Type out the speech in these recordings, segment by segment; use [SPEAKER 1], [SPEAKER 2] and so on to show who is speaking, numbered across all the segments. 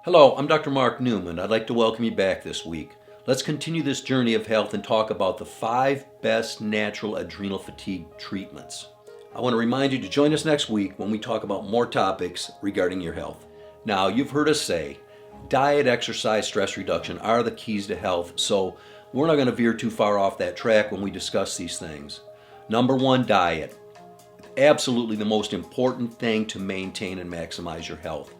[SPEAKER 1] Hello, I'm Dr. Mark Newman. I'd like to welcome you back this week. Let's continue this journey of health and talk about the 5 best natural adrenal fatigue treatments. I want to remind you to join us next week when we talk about more topics regarding your health. Now, you've heard us say diet, exercise, stress reduction are the keys to health, so we're not going to veer too far off that track when we discuss these things. Number 1, diet. Absolutely the most important thing to maintain and maximize your health.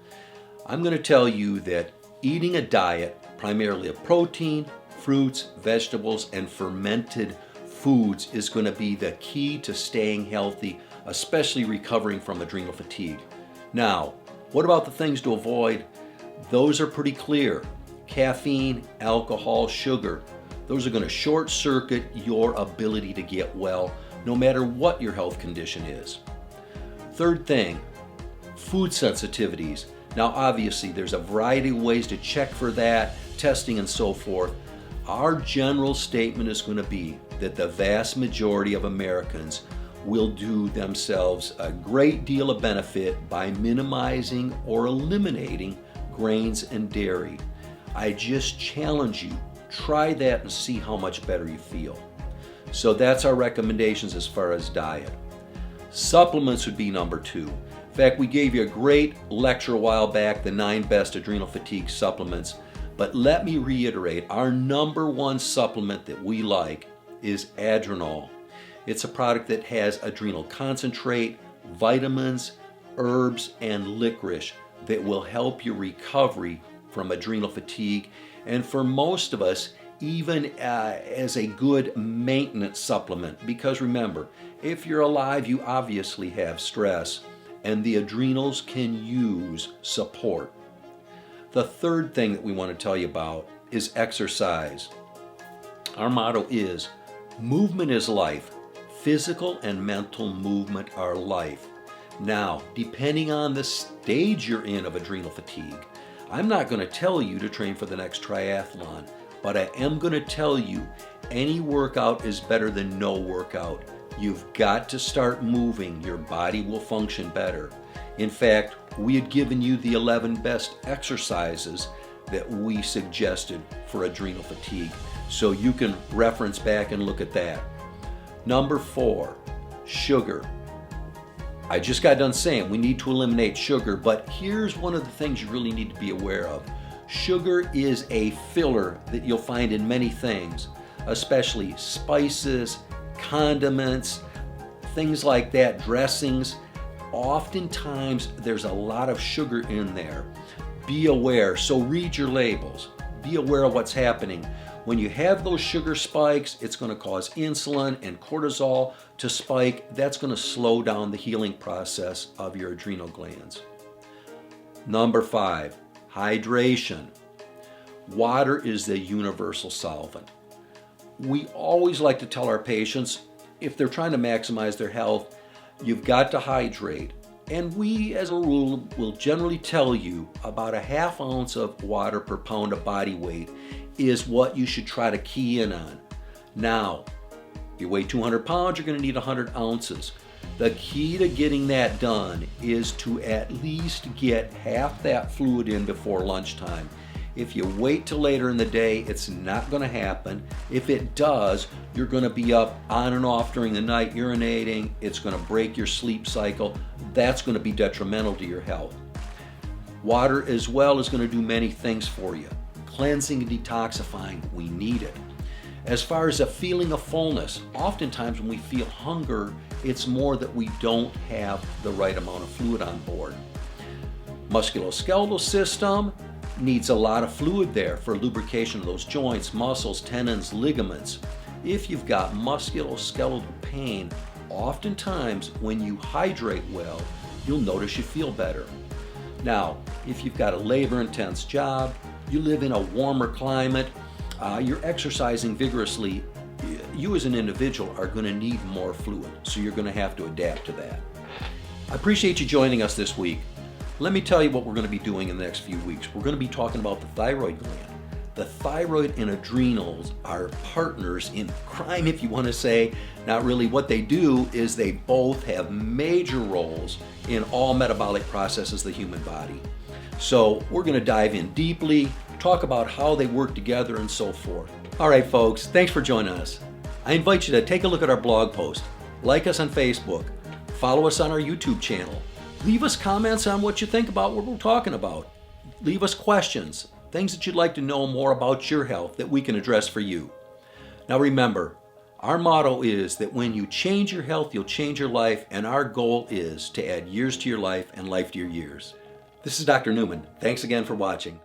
[SPEAKER 1] I'm going to tell you that eating a diet primarily of protein, fruits, vegetables, and fermented foods is going to be the key to staying healthy, especially recovering from adrenal fatigue. Now, what about the things to avoid? Those are pretty clear. Caffeine, alcohol, sugar. Those are going to short circuit your ability to get well, no matter what your health condition is. Third thing, food sensitivities. Now, obviously, there's a variety of ways to check for that, testing and so forth. Our general statement is going to be that the vast majority of Americans will do themselves a great deal of benefit by minimizing or eliminating grains and dairy. I just challenge you, try that and see how much better you feel. So that's our recommendations as far as diet. Supplements would be number 2. In fact, we gave you a great lecture a while back, the 9 best adrenal fatigue supplements. But let me reiterate, our number 1 supplement that we like is Adrenal. It's a product that has adrenal concentrate, vitamins, herbs, and licorice that will help your recovery from adrenal fatigue. And for most of us, even as a good maintenance supplement. Because remember, if you're alive, you obviously have stress. And the adrenals can use support. The third thing that we want to tell you about is exercise. Our motto is, movement is life. Physical and mental movement are life. Now, depending on the stage you're in of adrenal fatigue, I'm not going to tell you to train for the next triathlon, but I am going to tell you any workout is better than no workout. You've got to start moving. Your body will function better. In fact, we had given you the 11 best exercises that we suggested for adrenal fatigue. So you can reference back and look at that. Number 4, sugar. I just got done saying we need to eliminate sugar, but here's one of the things you really need to be aware of. Sugar is a filler that you'll find in many things, especially spices, condiments, things like that, dressings. Oftentimes there's a lot of sugar in there. Be aware. So read your labels. Be aware of what's happening. When you have those sugar spikes, it's going to cause insulin and cortisol to spike. That's going to slow down the healing process of your adrenal glands. Number 5, hydration. Water is the universal solvent. We always like to tell our patients, if they're trying to maximize their health, you've got to hydrate. And we, as a rule, will generally tell you about a ½ ounce of water per pound of body weight is what you should try to key in on. Now, if you weigh 200 pounds, you're going to need 100 ounces. The key to getting that done is to at least get half that fluid in before lunchtime. If you wait till later in the day, it's not going to happen. If it does, you're going to be up on and off during the night urinating. It's going to break your sleep cycle. That's going to be detrimental to your health. Water as well is going to do many things for you. Cleansing and detoxifying, we need it. As far as a feeling of fullness, oftentimes when we feel hunger, it's more that we don't have the right amount of fluid on board. Musculoskeletal system needs a lot of fluid there for lubrication of those joints, muscles, tendons, ligaments. If you've got musculoskeletal pain, oftentimes when you hydrate well, you'll notice you feel better. Now, if you've got a labor-intense job, you live in a warmer climate, you're exercising vigorously, you as an individual are going to need more fluid, so you're going to have to adapt to that. I appreciate you joining us this week. Let me tell you what we're going to be doing in the next few weeks. We're going to be talking about the thyroid gland. The thyroid and adrenals are partners in crime, if you want to say. Not really. What they do is they both have major roles in all metabolic processes of the human body. So we're going to dive in deeply, talk about how they work together and so forth. All right, folks, thanks for joining us. I invite you to take a look at our blog post, like us on Facebook, follow us on our YouTube channel, leave us comments on what you think about what we're talking about, leave us questions, things that you'd like to know more about your health that we can address for you. Now remember, our motto is that when you change your health, you'll change your life, and our goal is to add years to your life and life to your years. This is Dr. Newman. Thanks again for watching.